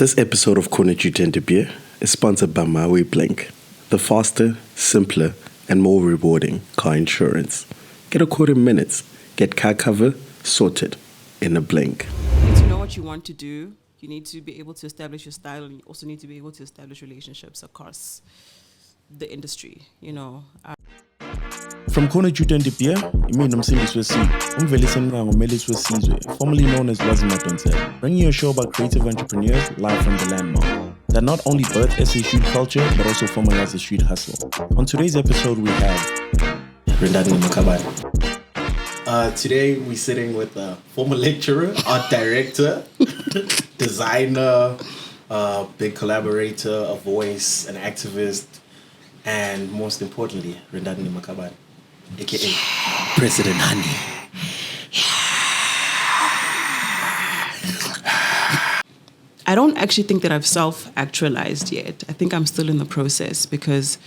This episode of Corner Juta De Beer is sponsored by MIWAY Blink, the faster, simpler, and more rewarding car insurance. Get a quote in minutes. Get car cover sorted in a blink. You need to know what you want to do. You need to be able to establish your style, and you also need to be able to establish relationships across the industry, you know. From Corner Juta De Beer, Imini Nomsindiswe C, Umvelise Ngomeliswe Sizwe, formerly known as Lwazi Madonsela, bringing you a show about creative entrepreneurs live from the landmark that not only birth SA street culture but also formalize the street hustle. On today's episode, we have Rendani Nemakhavhani. Today we're sitting with a former lecturer, art director, designer, big collaborator, a voice, an activist, and most importantly, Rendani Nemakhavhani, aka Prsdnt Honey. I don't actually think that I've self-actualized yet. I think I'm still in the process because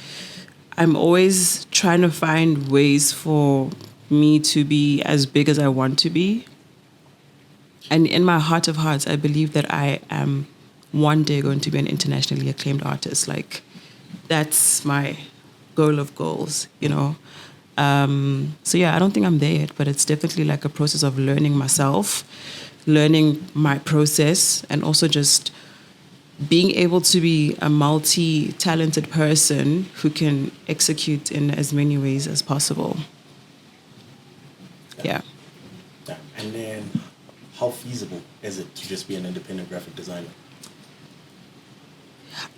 I'm always trying to find ways for me to be as big as I want to be. And in my heart of hearts, I believe that I am one day going to be an internationally acclaimed artist. Like, that's my goal of goals, you know. So yeah, I don't think I'm there yet, but it's definitely like a process of learning myself, learning my process, and also just being able to be a multi-talented person who can execute in as many ways as possible. Yeah. And then, how feasible is it to just be an independent graphic designer?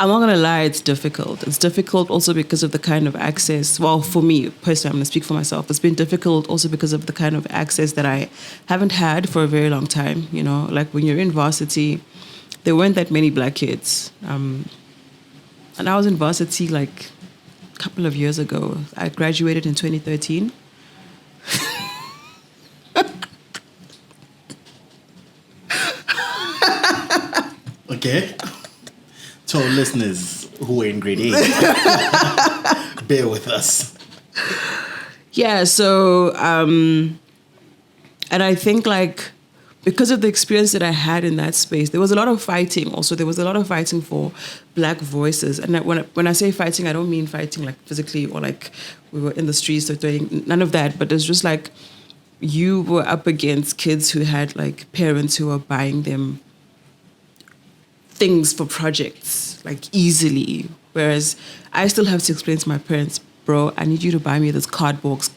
I'm not going to lie, it's difficult. It's difficult also because of the kind of access. Well, for me, personally, I'm going to speak for myself. It's been difficult also because of the kind of access that I haven't had for a very long time. You know, like when you're in varsity, there weren't that many black kids. And I was in varsity like a couple of years ago. I graduated in 2013. Okay. To our listeners who are in grade 8, bear with us. Yeah, so, and I think like, because of the experience that I had in that space, there was a lot of fighting also. There was a lot of fighting for black voices. And when I say fighting, I don't mean fighting like physically or like we were in the streets or doing, none of that. But it's just like you were up against kids who had like parents who were buying them things for projects, like easily. Whereas I still have to explain to my parents, bro, I need you to buy me this card box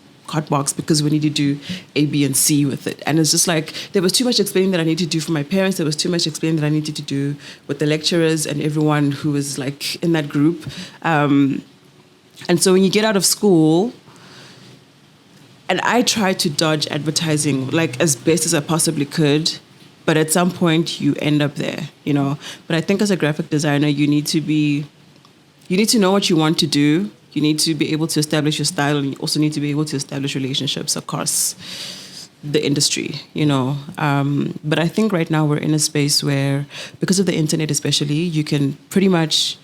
because we need to do A, B, and C with it. And it's just like, there was too much explaining that I needed to do for my parents. There was too much explaining that I needed to do with the lecturers and everyone who was like in that group. And so when you get out of school, and I tried to dodge advertising like as best as I possibly could, but at some point you end up there, you know. But I think as a graphic designer, you need to know what you want to do. You need to be able to establish your style, and you also need to be able to establish relationships across the industry, you know. But I think right now we're in a space where, because of the internet especially, you can pretty much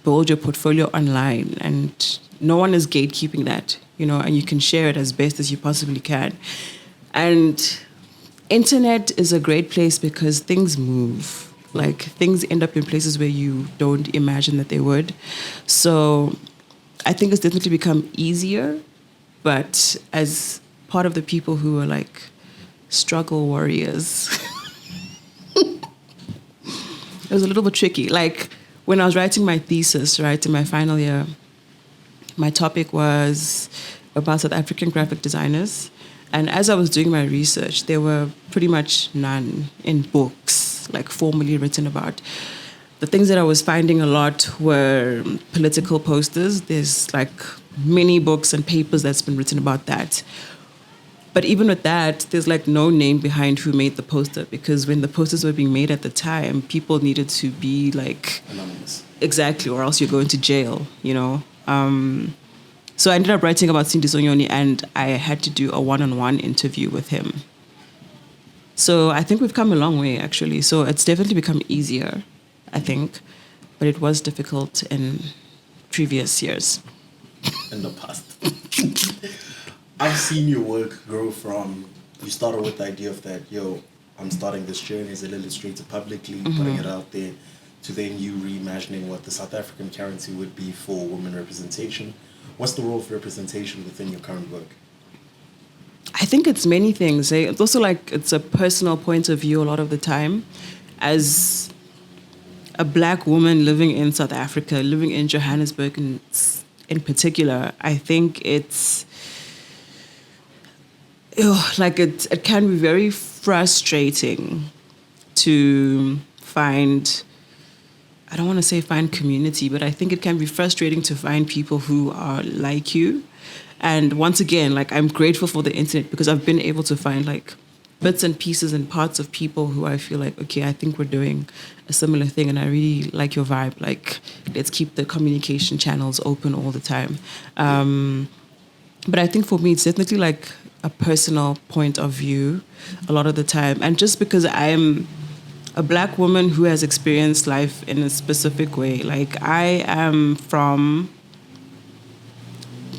build your portfolio online and no one is gatekeeping that, you know, and you can share it as best as you possibly can. And internet is a great place because things move. Like, things end up in places where you don't imagine that they would. So I think it's definitely become easier, but as part of the people who are like struggle warriors, it was a little bit tricky. Like, when I was writing my thesis, right, in my final year, my topic was about South African graphic designers. And as I was doing my research, there were pretty much none in books, like formally written about. The things that I was finding a lot were political posters. There's like many books and papers that's been written about that. But even with that, there's like no name behind who made the poster, because when the posters were being made at the time, people needed to be like Anonymous. Exactly, or else you're going to jail, you know. So I ended up writing about Cindy Sonyoni, and I had to do a one-on-one interview with him. So I think we've come a long way, actually. So it's definitely become easier, I think. But it was difficult in previous years. In the past. I've seen your work grow from, you started with the idea of that, I'm starting this journey as an illustrator publicly, putting it out there, to then you reimagining what the South African currency would be for women representation. What's the role of representation within your current work? I think it's many things. It's also like it's a personal point of view a lot of the time. As a Black woman living in South Africa, living in Johannesburg in particular, I think it's like it can be very frustrating to find, I don't want to say find community, but I think it can be frustrating to find people who are like you. And once again, like, I'm grateful for the internet because I've been able to find like bits and pieces and parts of people who I feel like, okay, I think we're doing a similar thing and I really like your vibe. Like, let's keep the communication channels open all the time. But I think for me, it's definitely like a personal point of view a lot of the time. And just because I'm a Black woman who has experienced life in a specific way, like I am from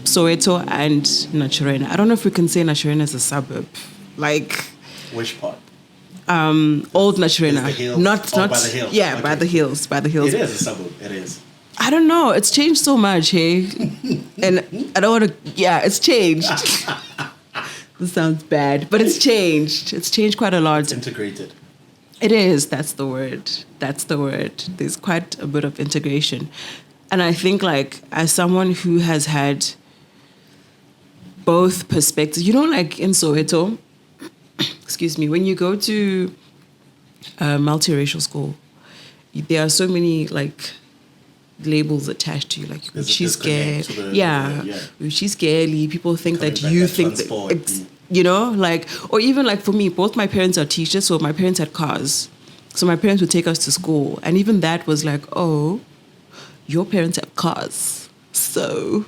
Soweto and Naturena. I don't know if we can say Naturena is a suburb. Like, which part? Old Naturena. By the hills. Yeah, okay. by the hills. It is a suburb. It is. I don't know. It's changed so much, hey? And I don't want to... Yeah, it's changed. This sounds bad, but it's changed. It's changed quite a lot. It's integrated. It is. That's the word. That's the word. There's quite a bit of integration. And I think, like, as someone who has had both perspectives, you know, like in Soweto, excuse me, when you go to a multiracial school, there are so many, like, labels attached to you, like she's scared, she's scaredy. People think that you think that it's, you know, like, or even like for me, both my parents are teachers, so my parents had cars, so my parents would take us to school, and even that was like, oh, your parents have cars, so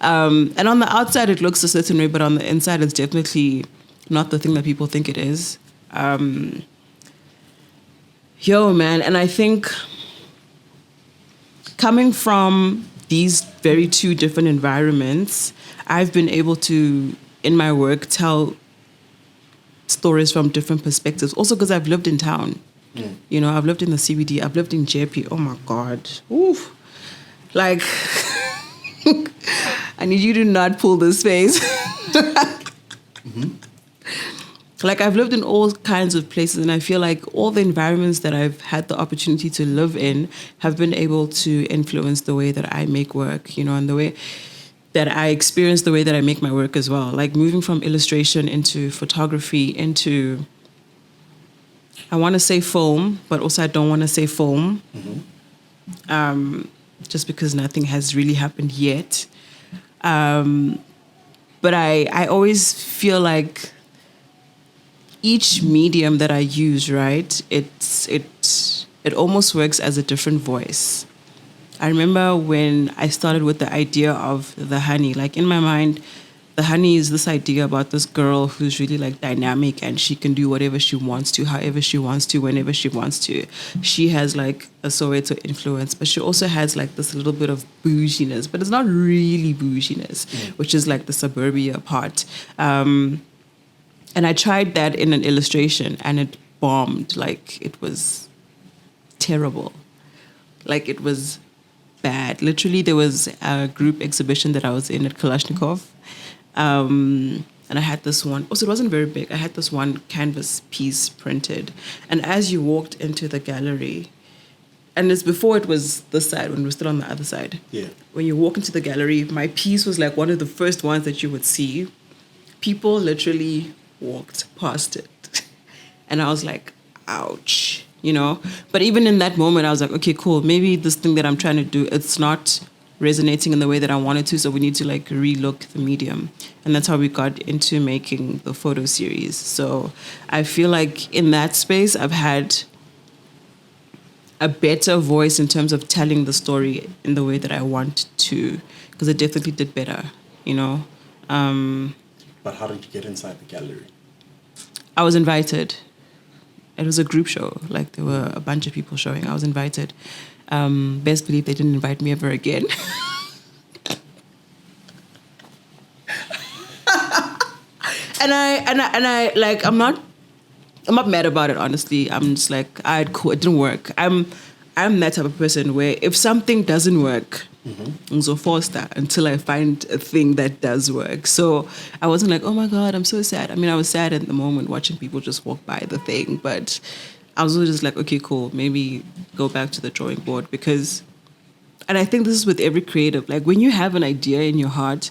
and on the outside it looks a certain way, but on the inside it's definitely not the thing that people think it is. Man, and I think coming from these very two different environments, I've been able to, in my work, tell stories from different perspectives. Also because I've lived in town. You know, I've lived in the CBD, I've lived in JP. Oh my God. Oof. Like, I need you to not pull this face. Like, I've lived in all kinds of places, and I feel like all the environments that I've had the opportunity to live in have been able to influence the way that I make work, you know, and the way that I experience the way that I make my work as well. Like, moving from illustration into photography, into, I want to say film, but also I don't want to say film, just because nothing has really happened yet. But I always feel like each medium that I use, right, it almost works as a different voice. I remember when I started with the idea of the honey, like in my mind, the honey is this idea about this girl who's really like dynamic and she can do whatever she wants to, however she wants to, whenever she wants to. She has like a Soweto influence, but she also has like this little bit of bouginess, but it's not really bouginess, which is like the suburbia part. And I tried that in an illustration and it bombed. Like, it was terrible. Like, it was bad. Literally, there was a group exhibition that I was in at Kalashnikov. And I had this one, also it wasn't very big. I had this one canvas piece printed. And as you walked into the gallery, and it's before it was this side, when we were still on the other side. Yeah. When you walk into the gallery, my piece was like one of the first ones that you would see. People literally walked past it. And I was like, ouch, you know? But even in that moment, I was like, okay, cool. Maybe this thing that I'm trying to do, it's not resonating in the way that I wanted to, so we need to like relook the medium. And that's how we got into making the photo series. So I feel like in that space, I've had a better voice in terms of telling the story in the way that I want to, because it definitely did better, you know? But how did you get inside the gallery? I was invited. It was a group show. Like, there were a bunch of people showing. I was invited. Best believe they didn't invite me ever again. and I like, I'm not I'm not mad about it, honestly. I'm just like, cool, it didn't work. I'm that type of person where if something doesn't work, I'm so forced that until I find a thing that does work. So I wasn't like, oh my God, I'm so sad. I mean, I was sad at the moment watching people just walk by the thing, but I was just like, okay, cool, maybe go back to the drawing board because, and I think this is with every creative, like when you have an idea in your heart,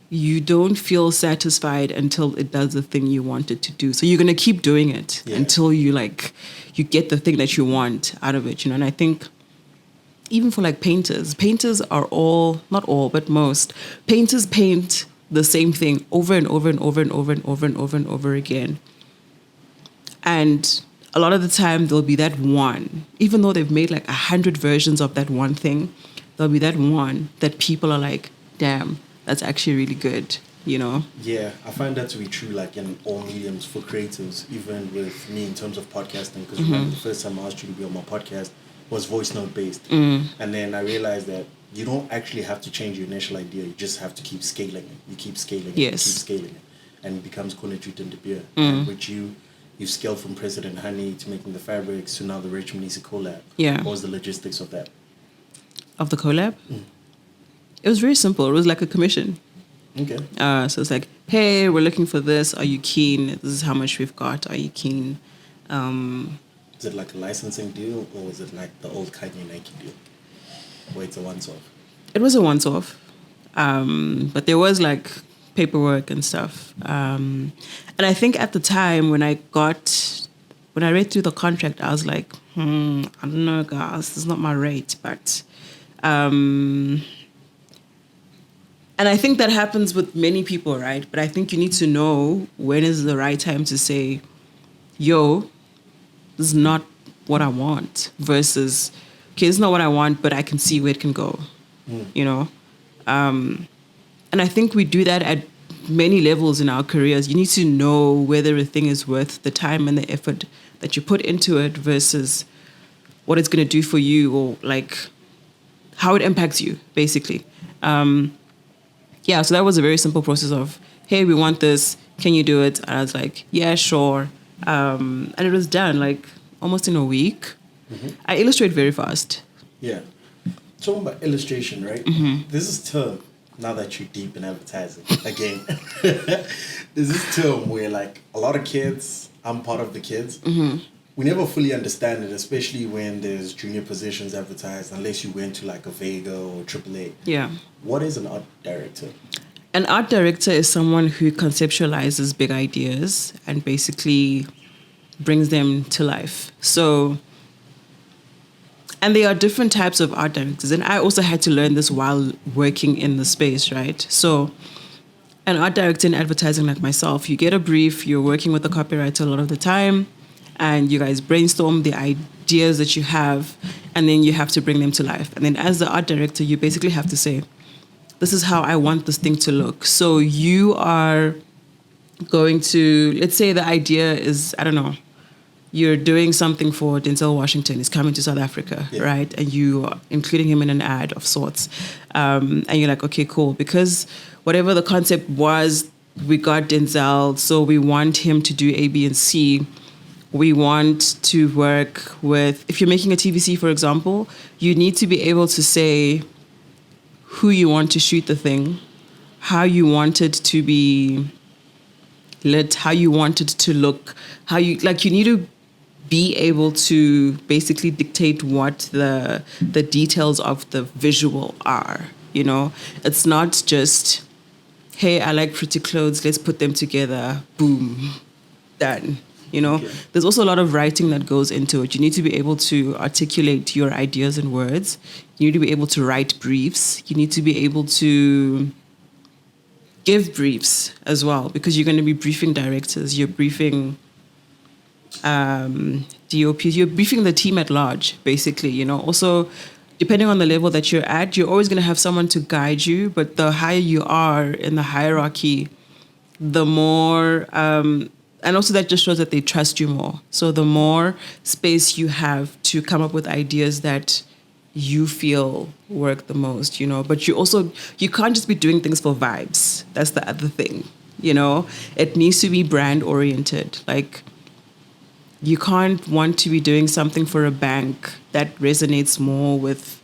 you don't feel satisfied until it does the thing you want it to do. So you're going to keep doing it until you get the thing that you want out of it, And I think even for like painters are all, not all, but most, painters paint the same thing over and over and over and over and over and over and over again. And a lot of the time there'll be that one, even though they've made like 100 versions of that one thing, there'll be that one that people are like, damn, that's actually really good, Yeah, I find that to be true, like in all mediums for creatives, even with me in terms of podcasting. Because remember, the first time I asked you to be on my podcast was voice note based, and then I realized that you don't actually have to change your initial idea. You just have to keep scaling it. You keep scaling it. Yes. You keep scaling it, and it becomes Juta De Beer. And which you've scaled from Prsdnt Honey to making the fabrics to now the Rich Manisi collab. Yeah. What was the logistics of that? Of the collab? It was very simple. It was like a commission. Okay. So it's like, hey, we're looking for this. Are you keen? This is how much we've got. Are you keen? Is it like a licensing deal, or is it like the old Kanye Nike deal, where it's a once-off? It was a once-off, but there was like paperwork and stuff. And I think at the time when I read through the contract, I was like, I don't know, guys, this is not my rate, but. And I think that happens with many people, right? But I think you need to know when is the right time to say, yo, this is not what I want, versus, okay, this is not what I want, but I can see where it can go, And I think we do that at many levels in our careers. You need to know whether a thing is worth the time and the effort that you put into it versus what it's going to do for you, or like how it impacts you, basically. So that was a very simple process of, hey, we want this, can you do it? And I was like, yeah, sure. And it was done like almost in a week. I illustrate very fast. Yeah. Talking about illustration, right? This is term, now that you're deep in advertising, again, there's this term where like a lot of kids, I'm part of the kids, we never fully understand it, especially when there's junior positions advertised, unless you went to like a Vega or AAA. Yeah. What is an art director? An art director is someone who conceptualizes big ideas and basically brings them to life. So, and there are different types of art directors. And I also had to learn this while working in the space, right? So an art director in advertising like myself, you get a brief, you're working with the copywriter a lot of the time, and you guys brainstorm the ideas that you have, and then you have to bring them to life. And then as the art director, you basically have to say, this is how I want this thing to look. So you are going to, let's say the idea is, I don't know, you're doing something for Denzel Washington. He's coming to South Africa, right? And you are including him in an ad of sorts. And you're like, okay, cool. Because whatever the concept was, we got Denzel, so we want him to do A, B, and C. We want to work with, if you're making a TVC, for example, you need to be able to say who you want to shoot the thing, how you want it to be lit, how you want it to look, you need to be able to basically dictate what the details of the visual are, It's not just, hey, I like pretty clothes, let's put them together, boom, done. There's also a lot of writing that goes into it. You need to be able to articulate your ideas in words. You need to be able to write briefs. You need to be able to give briefs as well, because you're going to be briefing directors. You're briefing DOPs. You're briefing the team at large, basically. Also, depending on the level that you're at, you're always going to have someone to guide you. But the higher you are in the hierarchy, the more... and also that just shows that they trust you more. So the more space you have to come up with ideas that you feel work the most, But you can't just be doing things for vibes. That's the other thing, It needs to be brand oriented. Like you can't want to be doing something for a bank that resonates more with,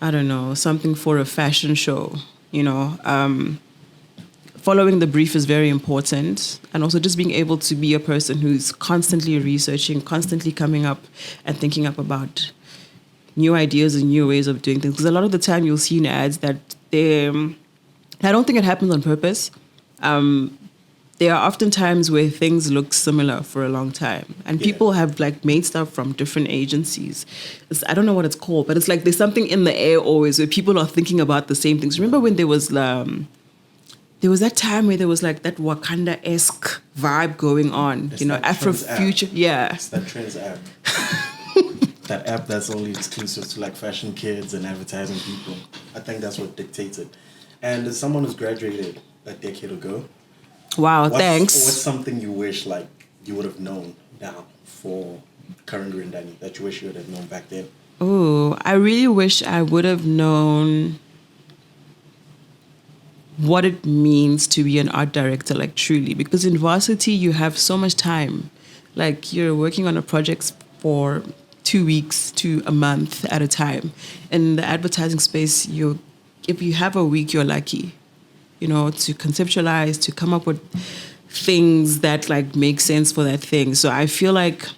I don't know, something for a fashion show, you know. Following the brief is very important, and also just being able to be a person who's constantly researching, constantly coming up and thinking up about new ideas and new ways of doing things. Because a lot of the time you'll see in ads that I don't think it happens on purpose. There are often times where things look similar for a long time, and people have like made stuff from different agencies. I don't know what it's called, but it's like there's something in the air always where people are thinking about the same things. Remember when there was that time where there was like that Wakanda-esque vibe going on, It's you know, that Trends Afrofuture. app. Yeah. It's that Trends app. That app that's only exclusive to like fashion kids and advertising people. I think that's what dictates it. And as someone who's graduated a decade ago, Wow, thanks. What's something you wish like you would have known now for current Rendani that you wish you would have known back then? Oh, I really wish I would have known what it means to be an art director, like truly, because in varsity you have so much time. Like you're working on a project for 2 weeks to a month at a time. In the advertising space, if you have a week, you're lucky, you know, to conceptualize, to come up with things that like make sense for that thing. So I feel like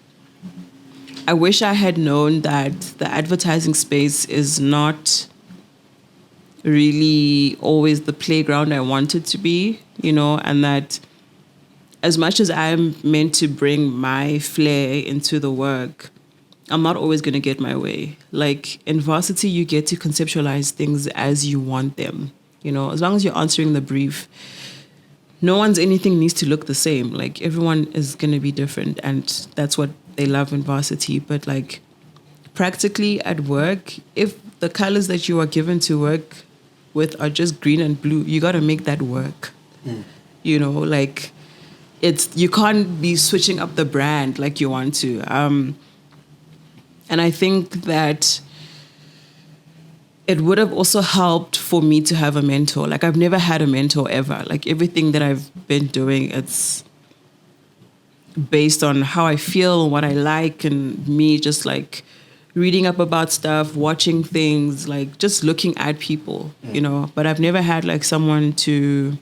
I wish I had known that the advertising space is not really always the playground I want it to be, you know, and that as much as I'm meant to bring my flair into the work, I'm not always going to get my way. Like in varsity, you get to conceptualize things as you want them. You know, as long as you're answering the brief, anything needs to look the same. Like everyone is going to be different, and that's what they love in varsity. But like practically at work, if the colors that you are given to work with are just green and blue, you got to make that work. You know, like you can't be switching up the brand like you want to. And I think that it would have also helped for me to have a mentor. Like I've never had a mentor ever. Like everything that I've been doing, it's based on how I feel, what I like, and me just like reading up about stuff, watching things, like just looking at people, you know. But I've never had like someone to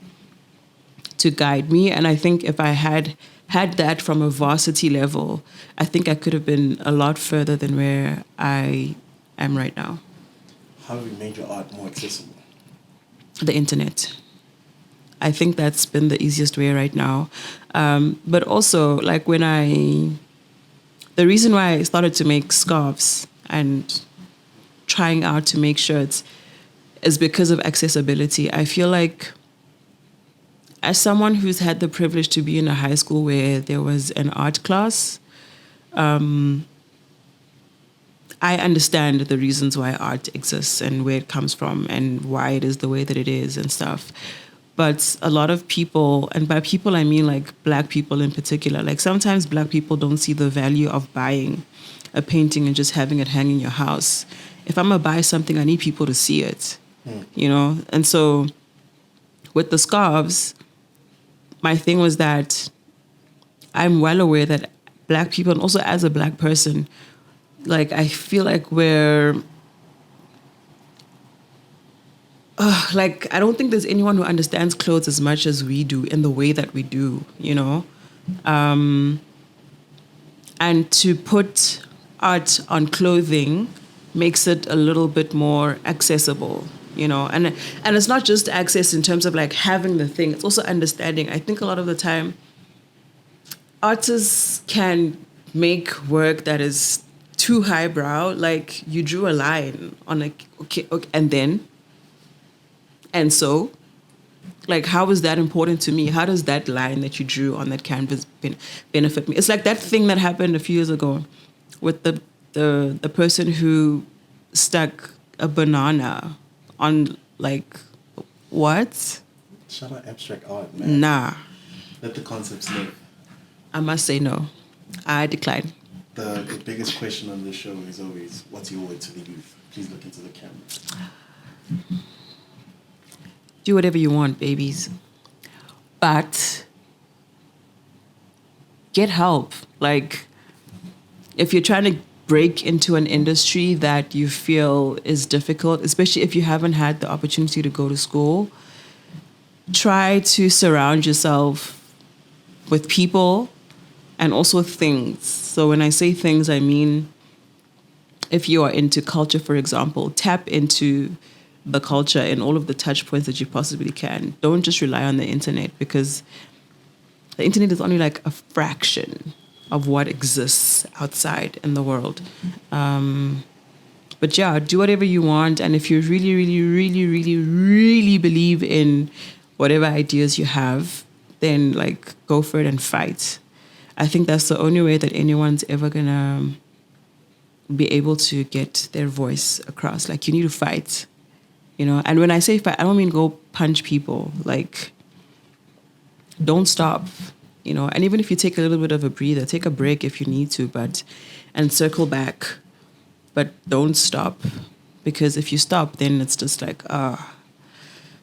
guide me. And I think if I had that from a varsity level, I think I could have been a lot further than where I am right now. How have you made your art more accessible? The internet. I think that's been the easiest way right now. But also, like the reason why I started to make scarves and trying out to make shirts is because of accessibility. I feel like as someone who's had the privilege to be in a high school where there was an art class, I understand the reasons why art exists and where it comes from and why it is the way that it is and stuff. But a lot of people, and by people I mean like Black people in particular, like sometimes Black people don't see the value of buying a painting and just having it hang in your house. If I'm gonna buy something, I need people to see it, you know? And so with the scarves, my thing was that I'm well aware that Black people, and also as a Black person, like I feel like like I don't think there's anyone who understands clothes as much as we do in the way that we do, you know? And to put art on clothing makes it a little bit more accessible, you know? And it's not just access in terms of like having the thing, it's also understanding. I think a lot of the time artists can make work that is too highbrow, like you drew a line on like, okay, and then, and so, like, how is that important to me? How does that line that you drew on that canvas benefit me? It's like that thing that happened a few years ago with the person who stuck a banana on like, what? Shout out abstract art, man. Nah. Let the concepts live. I must say no. I decline. The biggest question on this show is always, what's your word to the youth? Please look into the camera. Do whatever you want, babies. But get help. Like, if you're trying to break into an industry that you feel is difficult, especially if you haven't had the opportunity to go to school, try to surround yourself with people and also things. So when I say things, I mean, if you are into culture, for example, tap into the culture and all of the touch points that you possibly can. Don't just rely on the internet, because the internet is only like a fraction of what exists outside in the world. But yeah, do whatever you want. And if you really, really, really, really, really believe in whatever ideas you have, then like go for it and fight. I think that's the only way that anyone's ever gonna be able to get their voice across. Like, you need to fight, you know? And when I say fight, I don't mean go punch people. Like, don't stop, you know? And even if you take a little bit of a breather, take a break if you need to, and circle back, but don't stop. Because if you stop, then it's just like,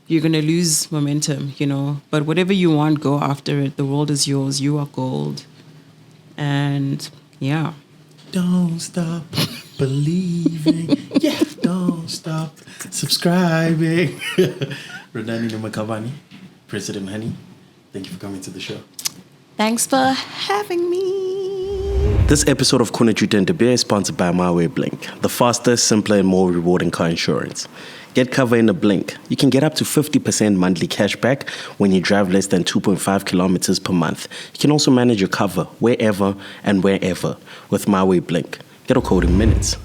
you're going to lose momentum, you know? But whatever you want, go after it. The world is yours. You are gold. And yeah. Don't stop believing. Yeah, don't stop subscribing. Rendani Nemakhavhani, Prsdnt Honey, thank you for coming to the show. Thanks for having me. This episode of Kona Juta De Beer is sponsored by MIWAY Blink, the faster, simpler, and more rewarding car insurance. Get cover in a blink. You can get up to 50% monthly cash back when you drive less than 2.5 kilometers per month. You can also manage your cover wherever and wherever with MIWAY Blink. Get a code in minutes.